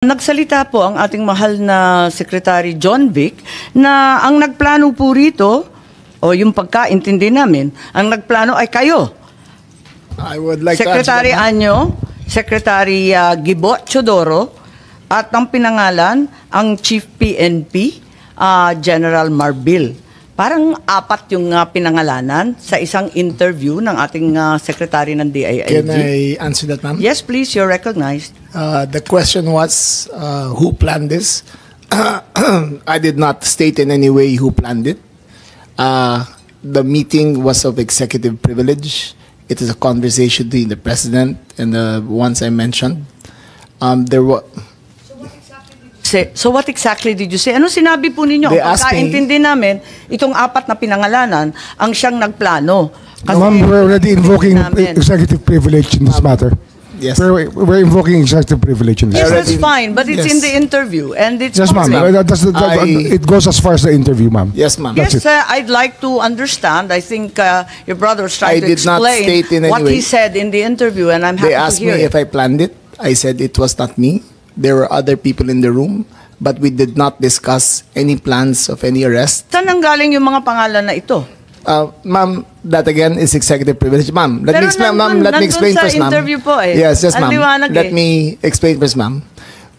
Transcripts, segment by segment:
Nagsalita po ang ating mahal na Secretary John Vic na ang nagplano po rito, o yung pagkaintindi namin, ang nagplano ay kayo. I would like Secretary to answer that. Anyo, Secretary Gibo Chodoro, at ang pinangalan, ang Chief PNP, General Marbil. Parang apat yung pinangalanan sa isang interview ng ating Secretary ng DILG. Can I answer that, ma'am? Yes, please, you're recognized. The question was, who planned this? I did not state in any way who planned it. The meeting was of executive privilege. It is a conversation between the president and the ones I mentioned. There was. So what exactly did you say? Ano sinabi po ninyo? They asked me- Pagkaintindi namin, itong apat na pinangalanan, ang siyang nagplano. Ma'am, we're already invoking namin. executive privilege in this matter. Yes. We're invoking executive privilege in this Yes, matter. that's fine, but it's Yes. in the interview, and it's Yes, ma'am. public. It goes as far as the interview, ma'am. Yes, ma'am. That's Yes, it. I'd like to understand. I think your brother was I trying to did not explain state in any what he way. said in the interview, and I'm happy They to asked hear me it. if I planned it. I said it was not me. There were other people in the room, but we did not discuss any plans of any arrest. Saan nanggaling yung mga pangalan na ito? Ma'am, that again is executive privilege. Ma'am, let Pero me explain, ma'am. nandun- Let me nandun explain sa first, ma'am. interview po eh. Yes, yes, Ang ma'am. liwanag Let eh. me explain first, ma'am.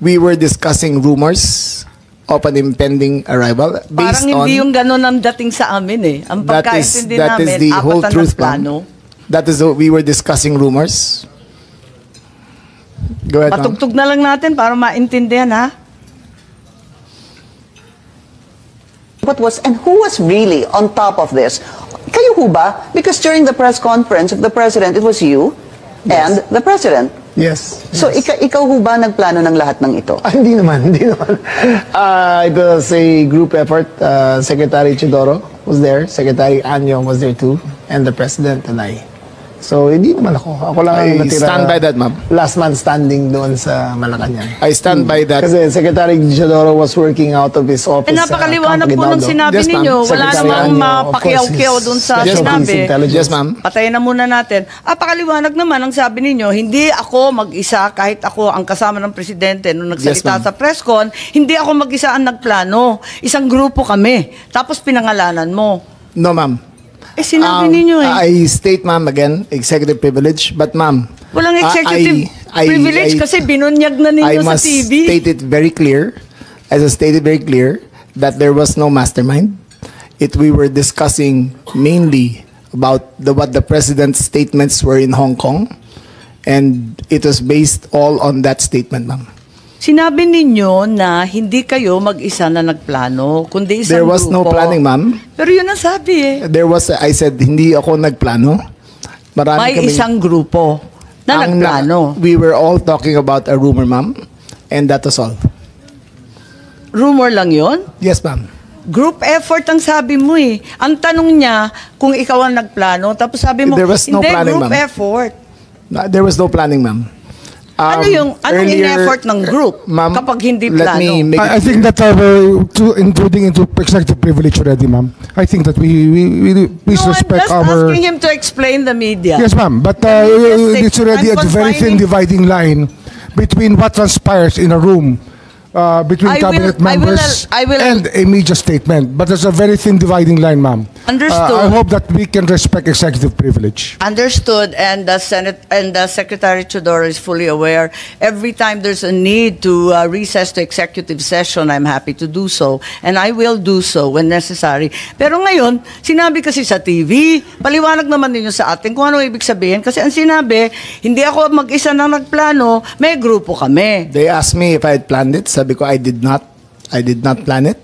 We were discussing rumors of an impending arrival Parang based on. hindi yung ganun ang dating sa amin eh. Ang pagkaintindi that is namin, the whole apat na truth, nagplano. ma'am. That is we were discussing rumors. Go ahead, ma'am. Patugtog na lang natin para maintindihan ha. What was and who was really on top of this? Kayo ho ba? Because during the press conference of the president, it was you and the president. Yes. So ikaw ho ba nagplano ng lahat ng ito? Hindi naman, hindi naman. It was a group effort. Secretary Chidoro was there, Secretary Anyo was there too, and the president and I. So, hindi naman ako. Ako lang ang I natira. stand by that, ma'am. Last man standing doon sa Malacanang. I stand by that. Kasi Secretary Chidoro was working out of his office. Eh, napakaliwanag po ng sinabi Yes, ma'am. ninyo. Wala Secretary namang Anyo, of mapakiyaw-kiyaw course, dun sa yes, ma'am. sinabi. Intelligence. Yes, ma'am. Patayin na muna natin. Pakaliwanag naman ang sabi ninyo, hindi ako mag-isa kahit ako ang kasama ng presidente nung nagsalita Yes, ma'am. sa press con, hindi ako mag-isa ang nagplano. Isang grupo kami. Tapos pinangalanan mo. No, ma'am. Sinabi ninyo eh. I state, ma'am, again, executive privilege. But, ma'am, Walang executive privilege kasi binunyag na I ninyo sa must TV. state it very clear, as I stated very clear, that there was no mastermind. We were discussing mainly about what the president's statements were in Hong Kong, and it was based all on that statement, ma'am. Sinabi ninyo na hindi kayo mag-isa na nagplano, kundi isang There was no grupo. planning, ma'am. Pero yun ang sabi eh. I said, hindi ako nagplano. Marami May kaming- isang grupo na Ang nagplano. we were all talking about a rumor, ma'am, and that was all. Rumor lang yon. Yes, ma'am. Group effort ang sabi mo eh. Ang tanong niya kung ikaw ang nagplano, tapos sabi mo, There was no hindi, planning, group ma'am. effort. There was no planning, ma'am. Anong Earlier, in-effort ng group ma'am, kapag hindi let me plano? make I it think that we're intruding into executive privilege already, ma'am. I think that we please No, I'm respect just our. asking him to explain the media. Yes, ma'am. But Yes, it's already a I'm very thin confining- dividing line between what transpires in a room between cabinet members I will- and a media statement. But there's a very thin dividing line, ma'am. Understood. I hope that we can respect executive privilege. Understood, and the Senate and the Secretary Chodoro is fully aware. Every time there's a need to recess to executive session, I'm happy to do so, and I will do so when necessary. Pero ngayon, sinabi kasi sa TV, paliwanag naman ninyo sa atin kung ano ibig sabihin. Kasi ang sinabi, hindi ako mag-isa na nagplano, may grupo kami. They asked me if I had planned it. Sabi ko, I did not. I did not plan it.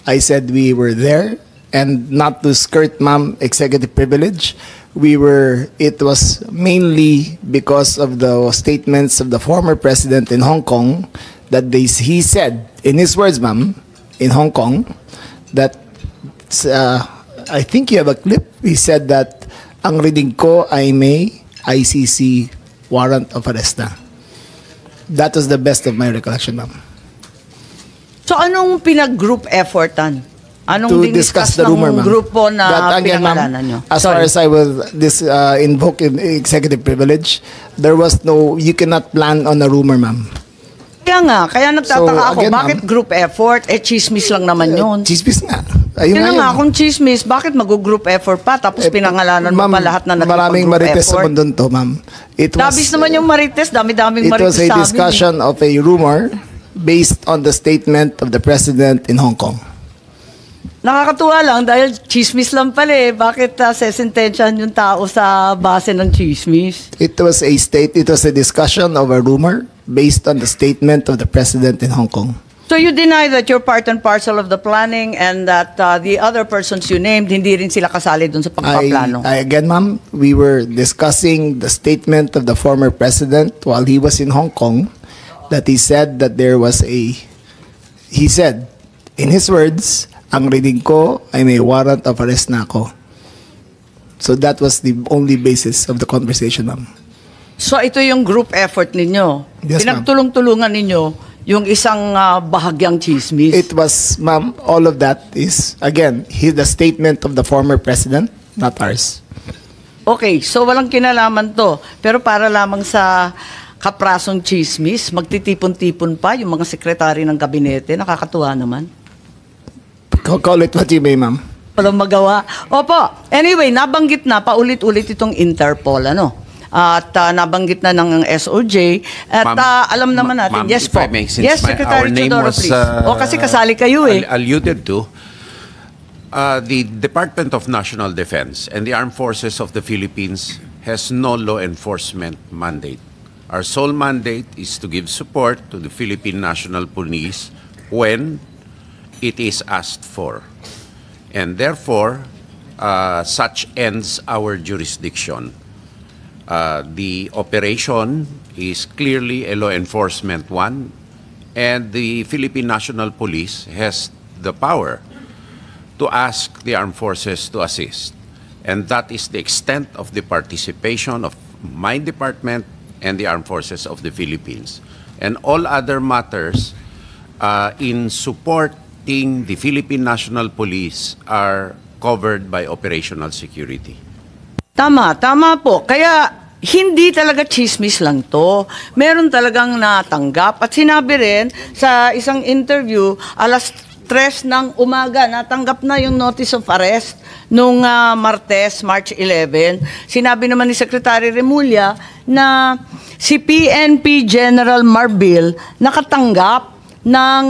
I said we were there, and not to skirt, ma'am, executive privilege. It was mainly because of the statements of the former president in Hong Kong that he said, in his words, ma'am, in Hong Kong, that, I think you have a clip, he said that, ang reading ko ay may ICC warrant of arrest na. That was the best of my recollection, ma'am. So anong pinag-group effortan? Anong To discuss the rumor, ma'am. grupo na That, again, ma'am, pinangalanan nyo? as far as I will invoke in executive privilege, there was no, you cannot plan on a rumor, ma'am. Kaya nagtataka So, ako, again, bakit ma'am, group effort? Chismis lang naman yun. Chismis nga. Ayun Kaya nga nga, yun. kung chismis, bakit mag-group effort pa? Tapos pinangalanan mo Ma'am, pa lahat na maraming nag-group marites sa effort. mundo to, ma'am. Dabis naman yung marites, dami-daming It marites was a sa amin. discussion of a rumor based on the statement of the president in Hong Kong. Nakakatuwa lang dahil chismis lang pala eh. Bakit sesentensyahan yung tao sa base ng chismis? It was a discussion of a rumor based on the statement of the president in Hong Kong. So you deny that you're part and parcel of the planning and that the other persons you named, hindi rin sila kasali dun sa pagpaplano? Again, ma'am, we were discussing the statement of the former president while he was in Hong Kong, that he said that he said, in his words, ang reading ko ay may warrant of arrest na ako. So that was the only basis of the conversation, ma'am. So ito yung group effort ninyo. Yes, ma'am. Pinagtulong-tulungan ninyo yung isang bahagyang chismis. It was, ma'am, all of that is, again, the statement of the former president, not ours. Okay, so walang kinalaman to. Pero para lamang sa kaprasong chismis, magtitipon-tipon pa yung mga sekretary ng kabinete. Nakakatuwa naman. Call it what you may, ma'am. Walang magawa. Opo. Anyway, nabanggit na paulit-ulit itong Interpol, ano? At nabanggit na ng SOJ. At alam naman natin. Ma'am, Yes if po. I may, since Yes, Secretary our name Teodoro, was, please. Kasi kasali kayo eh. alluded to, the Department of National Defense and the Armed Forces of the Philippines has no law enforcement mandate. Our sole mandate is to give support to the Philippine National Police when it is asked for. And therefore, such ends our jurisdiction. The operation is clearly a law enforcement one, and the Philippine National Police has the power to ask the armed forces to assist. And that is the extent of the participation of my department and the armed forces of the Philippines. And all other matters in supporting the Philippine National Police are covered by operational security. Tama po. Kaya hindi talaga chismis lang to. Meron talagang natanggap. At sinabi rin sa isang interview, alas 3 ng umaga, natanggap na yung notice of arrest nung Martes, March 11. Sinabi naman ni Secretary Remulla na si PNP General Marbil nakatanggap ng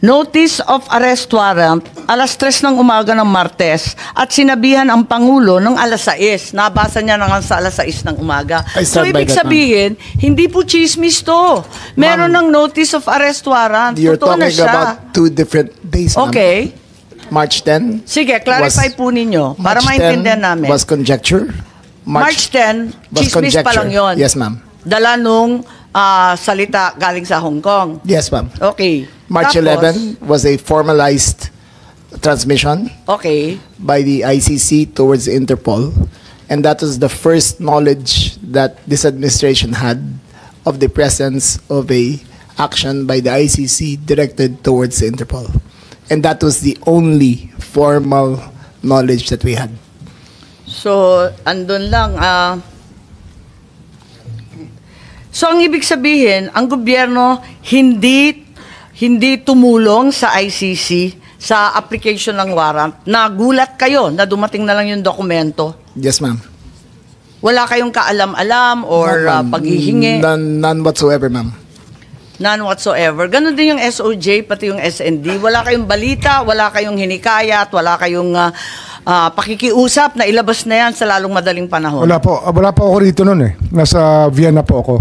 notice of arrest warrant alas 3 ng umaga ng Martes at sinabihan ang Pangulo ng alas 6. Nabasa niya na nga sa alas 6 ng umaga. I So stand by ibig that, sabihin, hindi po chismis to. Meron ng notice of arrest warrant. You're Totoo na talking siya. about 2 different days, ma'am. Okay. March 10. Sige, clarify was- po ninyo para March maintindihan 10 namin. was conjecture. March 10, was chismis pa conjecture. lang yon. Yes, ma'am. Dala nung salita galing sa Hong Kong. Yes, ma'am. Okay. March Tapos, 11 was a formalized transmission Okay. by the ICC towards Interpol, and that was the first knowledge that this administration had of the presence of a action by the ICC directed towards Interpol, and that was the only formal knowledge that we had. So, andun lang. So, ang ibig sabihin, ang gobyerno hindi tumulong sa ICC sa application ng warrant. Nagulat kayo na dumating na lang yung dokumento. Yes, ma'am. Wala kayong kaalam-alam or None, ma'am. paghihingi? None whatsoever, ma'am. None whatsoever. Ganon din yung SOJ, pati yung SND. Wala kayong balita, wala kayong hinikayat, wala kayong pakikiusap na ilabas na yan sa lalong madaling panahon. Wala po ako rito noon eh. Nasa Vienna po ako.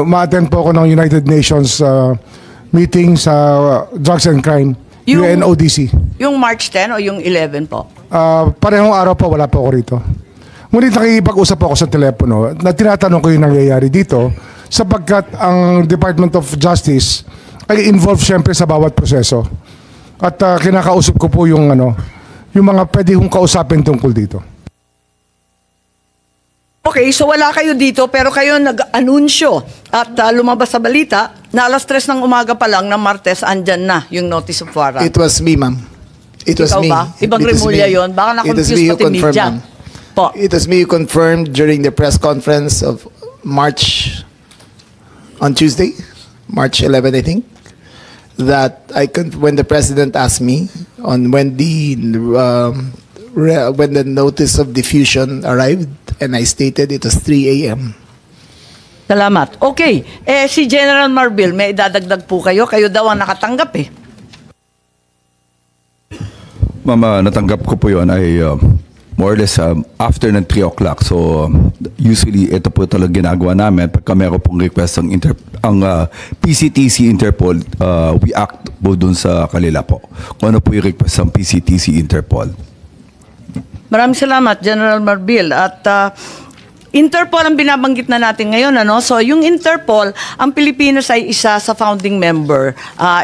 Ma-attend po ako ng United Nations meeting sa Drugs and Crime, UNODC. Yung March 10 o yung 11 po? Parehong araw po, wala po ako rito. Ngunit nakikipag-usap po ako sa telepono na tinatanong ko yung nangyayari dito sapagkat ang Department of Justice ay involved syempre sa bawat proseso. At kinakausap ko po yung mga pwede kong kausapin tungkol dito. Okay, so wala kayo dito pero kayo nag-anunsyo at lumabas sa balita na alas 3 ng umaga pa lang ng Martes andyan na yung notice of warrant. It was me, ma'am. It was Ikaw me. ba? Ibang It was Remulla me. yun? Baka It was na-confuse me who pati confirmed, media. ma'am. Po. It was me who confirmed during the press conference of March on Tuesday, March 11, I think, that when the president asked me on when the notice of diffusion arrived, and I stated it was 3 a.m. Salamat. Okay. Si General Marbil, may idadagdag po kayo. Kayo daw ang nakatanggap eh. Ma'am, natanggap ko po yun ay more or less after ng 3 o'clock. So, usually, ito po talaga ginagawa namin. Pagka meron pong request ang PCTC Interpol, we act po dun sa kanila po. Kung ano po yung request ng PCTC Interpol. Maraming salamat, General Marbil. At Interpol ang binabanggit na natin ngayon, ano? So, yung Interpol, ang Pilipinas ay isa sa founding member.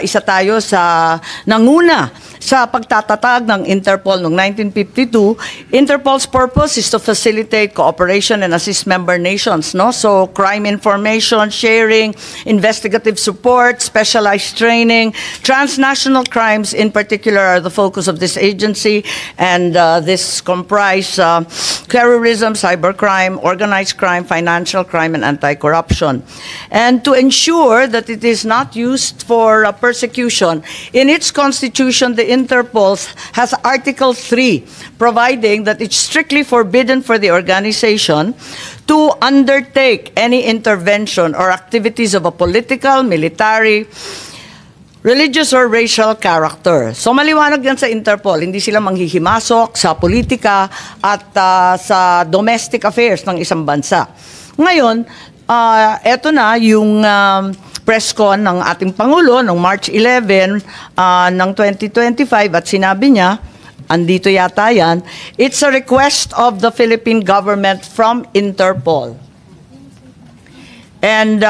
Isa tayo sa nanguna sa pagtatatag ng Interpol noong 1952. Interpol's purpose is to facilitate cooperation and assist member nations, no? So, crime information sharing, investigative support, specialized training, transnational crimes in particular are the focus of this agency, and this comprise terrorism, cybercrime, organized crime, financial crime, and anti-corruption. And to ensure that it is not used for persecution, in its constitution, the Interpol has Article 3, providing that it's strictly forbidden for the organization to undertake any intervention or activities of a political, military, religious or racial character. So maliwanag yan sa Interpol, hindi sila manghihimasok sa politika at sa domestic affairs ng isang bansa. Ngayon, eto na yung press con ng ating Pangulo noong March 11 ng 2025 at sinabi niya, andito yata yan, it's a request of the Philippine government from Interpol. And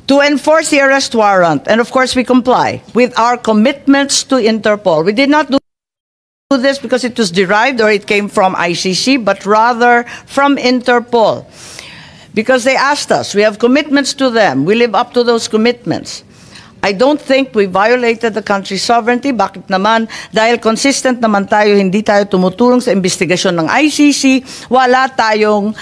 to enforce the arrest warrant, and of course we comply with our commitments to Interpol. We did not do this because it was derived or it came from ICC, but rather from Interpol. Because they asked us, we have commitments to them, we live up to those commitments. I don't think we violated the country's sovereignty. Bakit naman? Dahil consistent naman tayo, hindi tayo tumutulong sa investigasyon ng ICC. Wala tayong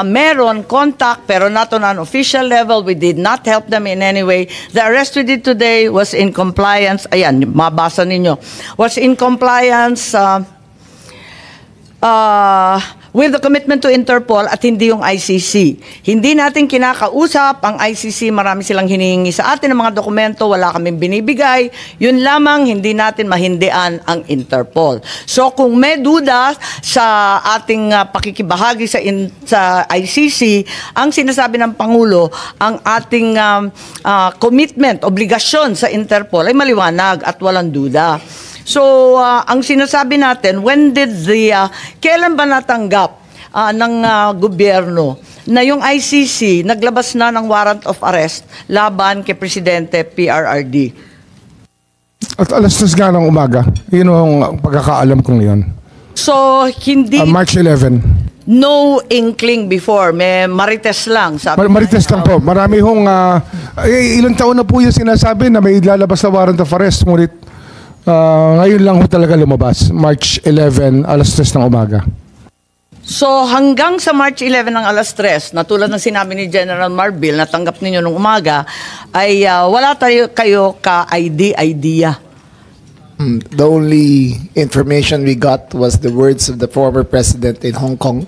meron contact, pero not on an official level. We did not help them in any way. The arrest we did today was in compliance. Ayan, mabasa ninyo. Was in compliance with the commitment to Interpol at hindi yung ICC. Hindi natin kinakausap ang ICC, marami silang hinihingi sa atin ng mga dokumento, wala kaming binibigay. Yun lamang, hindi natin mahindian ang Interpol. So kung may duda sa ating pakikibahagi sa ICC, ang sinasabi ng Pangulo, ang ating commitment, obligasyon sa Interpol ay maliwanag at walang duda. So, ang sinasabi natin, kailan ba natanggap ng gobyerno na yung ICC naglabas na ng warrant of arrest laban kay Presidente PRRD? At alas 3 nga ng umaga. Yun ang pagkakaalam kong yun. So, hindi... March 11. No inkling before. May marites lang. Sabi Marites lang po. Marami hong... ilang taon na po yung sinasabi na may lalabas na warrant of arrest. Ngunit ngayon lang ho talaga lumabas. March 11, alas 3 ng umaga. So hanggang sa March 11 ng alas 3, na tulad ng sinabi ni General Marbil, natanggap ninyo nung umaga, ay wala kayo ka-idea. The only information we got was the words of the former president in Hong Kong.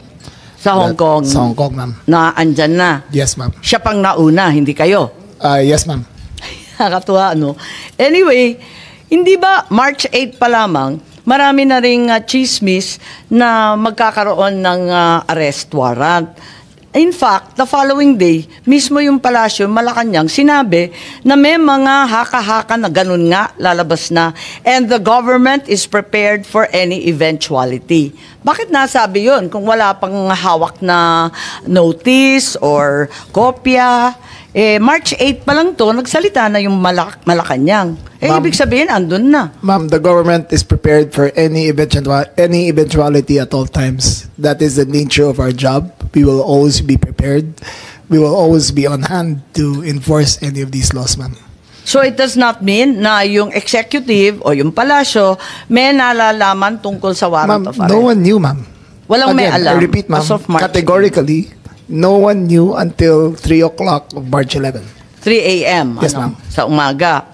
Sa Hong Kong? Sa Hong Kong, ma'am. Na andyan na? Yes, ma'am. Siya pang nauna, hindi kayo? Yes, ma'am. Nakakatuwa, no? Anyway, hindi ba March 8 pa lamang, marami na ring chismis na magkakaroon ng arrest warrant. In fact, the following day, mismo yung palasyo, Malacanang, sinabi na may mga haka-haka na ganun nga, lalabas na, and the government is prepared for any eventuality. Bakit nasabi yun kung wala pang hawak na notice or kopya? March 8 pa lang to, nagsalita na yung Malacanang. Ibig sabihin, andun na. Ma'am, the government is prepared for any eventuality at all times. That is the nature of our job. We will always be prepared. We will always be on hand to enforce any of these laws, ma'am. So it does not mean na yung executive o yung palasyo may nalalaman tungkol sa warrant of arrest? No one knew, ma'am. Walang may Again, alam. I repeat, ma'am, as of March. categorically, No one knew until 3 o'clock of March 11. 3 a.m. Yes, ma'am. Sa umaga.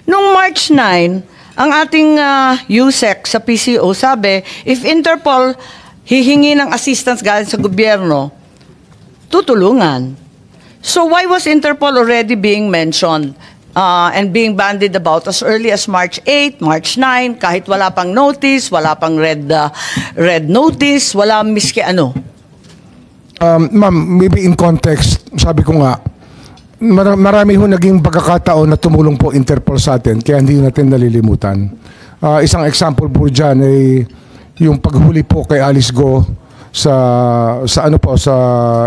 Nung March 9, ang ating USEC sa PCO sabi, if Interpol hihingi ng assistance galing sa gobyerno, tutulungan. So why was Interpol already being mentioned and being bandied about as early as March 8, March 9, kahit wala pang notice, wala pang red notice, wala miski ano? Ma'am, maybe in context, sabi ko nga, marami ho naging pagkakataon na tumulong po Interpol sa atin, kaya hindi natin nalilimutan. Isang example po dyan ay yung paghuli po kay Alice Go sa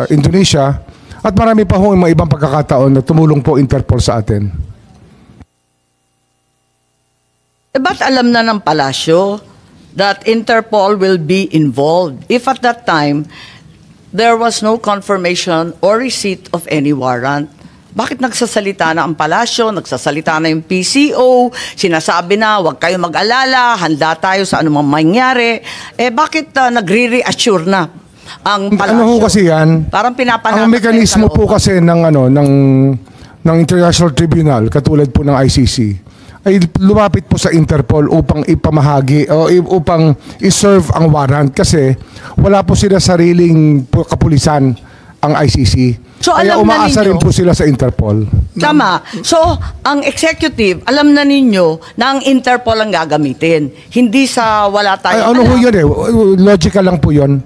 Indonesia, at marami pa ho yung mga ibang pagkakataon na tumulong po Interpol sa atin. Ba't alam na ng palasyo that Interpol will be involved if at that time there was no confirmation or receipt of any warrant? Bakit nagsasalita na ang palasyo, nagsasalita na yung PCO, sinasabi na huwag kayo mag-alala, handa tayo sa anumang mangyari. Bakit nagre-reassure na ang palasyo? Ano ho kasi yan? Parang pinapanakas. Ang mekanismo po kasi ng International Tribunal, katulad po ng ICC, ay lumapit po sa Interpol upang ipamahagi o upang iserve ang warrant kasi wala po sila sariling kapulisan ang ICC. So, kaya alam na umaasa ninyo, rin po sila sa Interpol. Tama. So, ang executive, alam na ninyo na ang Interpol ang gagamitin. Hindi sa wala Ay, tayong ano ho alam. yun eh? Logical lang po yun.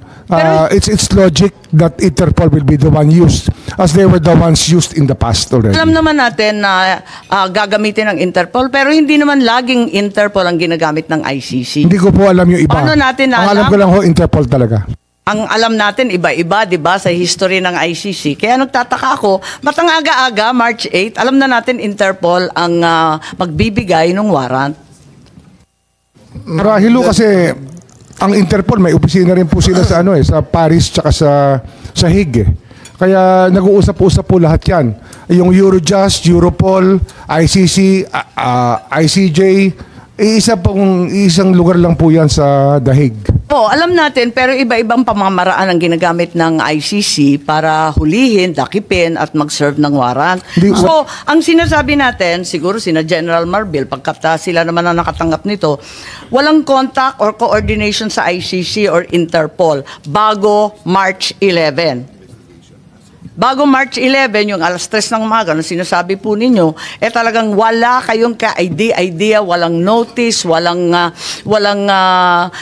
It's logic that Interpol will be the one used as they were the ones used in the past already. Alam naman natin na gagamitin ng Interpol, pero hindi naman laging Interpol ang ginagamit ng ICC. Hindi ko po alam yung iba. Paano natin Ang alam alam? ko lang ho, Interpol talaga. Ang alam natin, iba-iba, di ba, sa history ng ICC. Kaya nagtataka ako, ba't ang aga-aga, March 8, alam na natin Interpol ang magbibigay ng warrant? Marahil ho kasi ang Interpol may opisina rin po sila sa sa Paris tsaka sa Hague. Kaya nag-uusap-usap po lahat 'yan. Yung Eurojust, Europol, ICC, ICJ, isang lugar lang po 'yan sa The Hague. Po, alam natin, pero iba-ibang pamamaraan ang ginagamit ng ICC para hulihin, dakipin, at mag-serve ng warrant. So, ang sinasabi natin, siguro sina General Marbil, pagkat sila naman ang nakatanggap nito, walang contact or coordination sa ICC or Interpol bago March 11. Bago March 11, yung alas 3 ng umaga, na sinasabi po ninyo, talagang wala kayong ka-idea, walang notice, walang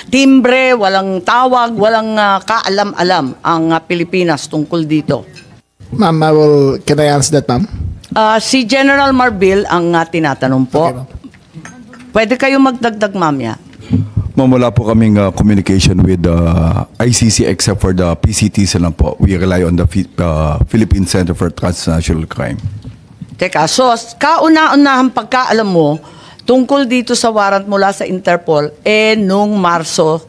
timbre, walang tawag, walang kaalam-alam ang Pilipinas tungkol dito. Ma'am, can I answer that, ma'am? Si General Marbil ang tinatanong po. Okay, ma'am. Pwede kayong magdagdag, mamaya. Ma'am, wala po kaming communication with the ICC except for the PCTs lang po. We rely on the Philippine Center for Transnational Crime. Teka, so kauna-unahang pagkaalam mo tungkol dito sa warrant mula sa Interpol nung Marso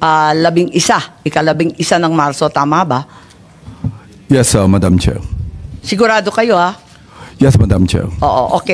11, ika-11 ng Marso, tama ba? Yes, Madam Chair. Sigurado kayo, ha? Yes, Madam Chair. Oo, okay.